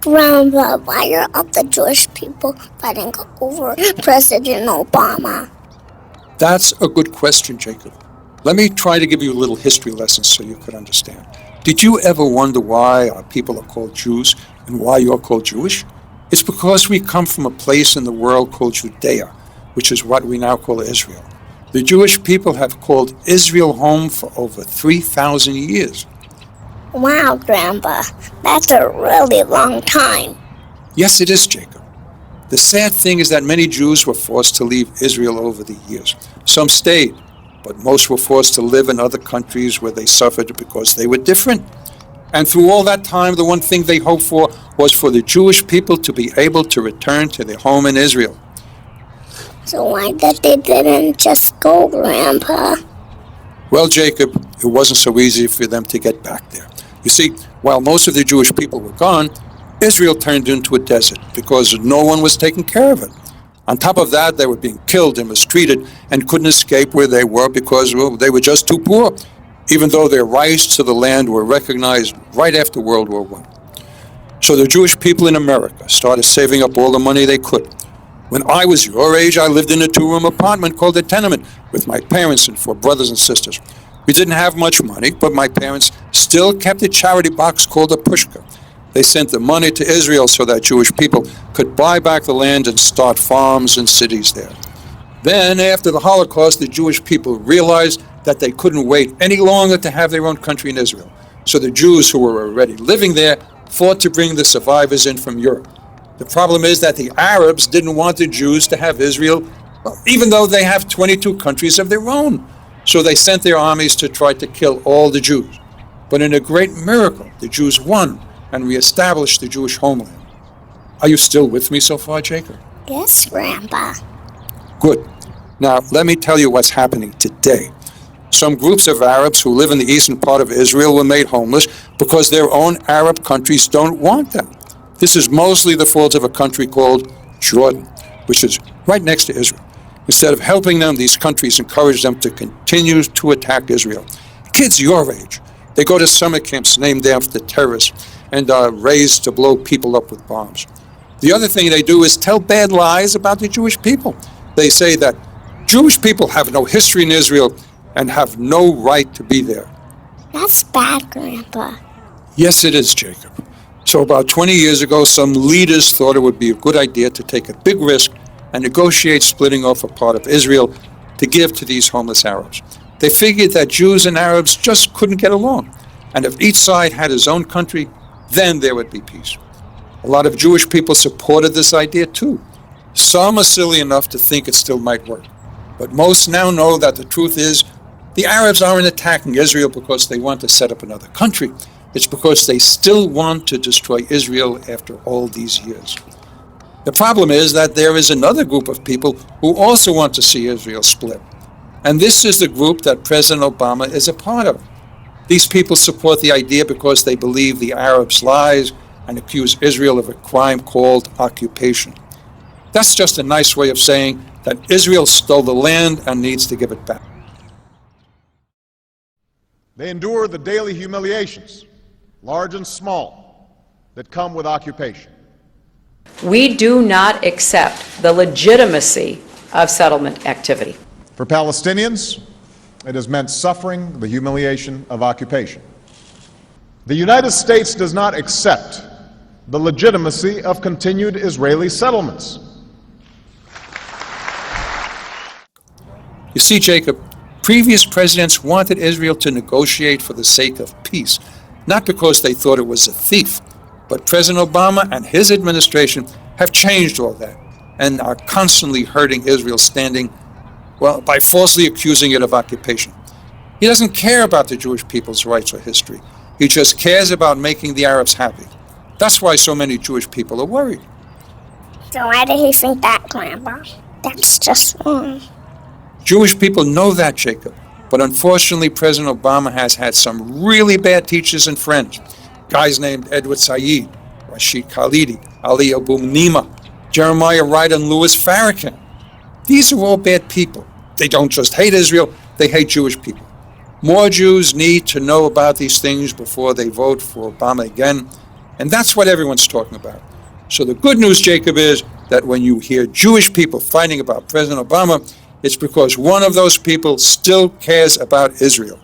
Grandpa, why are all the Jewish people fighting over President Obama? That's a good question, Jacob. Let me try to give you a little history lesson so you could understand. Did you ever wonder why our people are called Jews and why you're called Jewish? It's because we come from a place in the world called Judea, which is what we now call Israel. The Jewish people have called Israel home for over 3,000 years. Wow, Grandpa, that's a really long time. Yes, it is, Jacob. The sad thing is that many Jews were forced to leave Israel over the years. Some stayed, but most were forced to live in other countries where they suffered because they were different. And through all that time, the one thing they hoped for was for the Jewish people to be able to return to their home in Israel. So why did they didn't just go, Grandpa? Well, Jacob, it wasn't so easy for them to get back there. You see, while most of the Jewish people were gone, Israel turned into a desert because no one was taking care of it. On top of that, they were being killed and mistreated and couldn't escape where they were because, well, they were just too poor, even though their rights to the land were recognized right after World War I. So the Jewish people in America started saving up all the money they could. When I was your age, I lived in a 2-room apartment called a tenement with my parents and 4 brothers and sisters. We didn't have much money, but my parents still kept a charity box called a pushka. They sent the money to Israel so that Jewish people could buy back the land and start farms and cities there. Then, after the Holocaust, the Jewish people realized that they couldn't wait any longer to have their own country in Israel. So the Jews who were already living there fought to bring the survivors in from Europe. The problem is that the Arabs didn't want the Jews to have Israel, even though they have 22 countries of their own. So they sent their armies to try to kill all the Jews. But in a great miracle, the Jews won and reestablished the Jewish homeland. Are you still with me so far, Jacob? Yes, Grandpa. Good. Now, let me tell you what's happening today. Some groups of Arabs who live in the eastern part of Israel were made homeless because their own Arab countries don't want them. This is mostly the fault of a country called Jordan, which is right next to Israel. Instead of helping them, these countries encourage them to continue to attack Israel. Kids your age, they go to summer camps named after terrorists and are raised to blow people up with bombs. The other thing they do is tell bad lies about the Jewish people. They say that Jewish people have no history in Israel and have no right to be there. That's bad, Grandpa. Yes, it is, Jacob. So about 20 years ago, some leaders thought it would be a good idea to take a big risk and negotiate splitting off a part of Israel to give to these homeless Arabs. They figured that Jews and Arabs just couldn't get along, and if each side had his own country, then there would be peace. A lot of Jewish people supported this idea too. Some are silly enough to think it still might work, but most now know that the truth is the Arabs aren't attacking Israel because they want to set up another country. It's because they still want to destroy Israel after all these years. The problem is that there is another group of people who also want to see Israel split. And this is the group that President Obama is a part of. These people support the idea because they believe the Arabs' lies and accuse Israel of a crime called occupation. That's just a nice way of saying that Israel stole the land and needs to give it back. They endure the daily humiliations, large and small, that come with occupation. We do not accept the legitimacy of settlement activity. For Palestinians, it has meant suffering the humiliation of occupation. The United States does not accept the legitimacy of continued Israeli settlements. You see, Jacob, previous presidents wanted Israel to negotiate for the sake of peace, not because they thought it was a thief. But President Obama and his administration have changed all that and are constantly hurting Israel's standing, well, by falsely accusing it of occupation. He doesn't care about the Jewish people's rights or history. He just cares about making the Arabs happy. That's why so many Jewish people are worried. So why did he think that, Grandpa? That's just wrong. Jewish people know that, Jacob. But unfortunately, President Obama has had some really bad teachers and friends. Guys named Edward Said, Rashid Khalidi, Ali Abu Nima, Jeremiah Wright, and Louis Farrakhan. These are all bad people. They don't just hate Israel, they hate Jewish people. More Jews need to know about these things before they vote for Obama again. And that's what everyone's talking about. So the good news, Jacob, is that when you hear Jewish people fighting about President Obama, it's because one of those people still cares about Israel.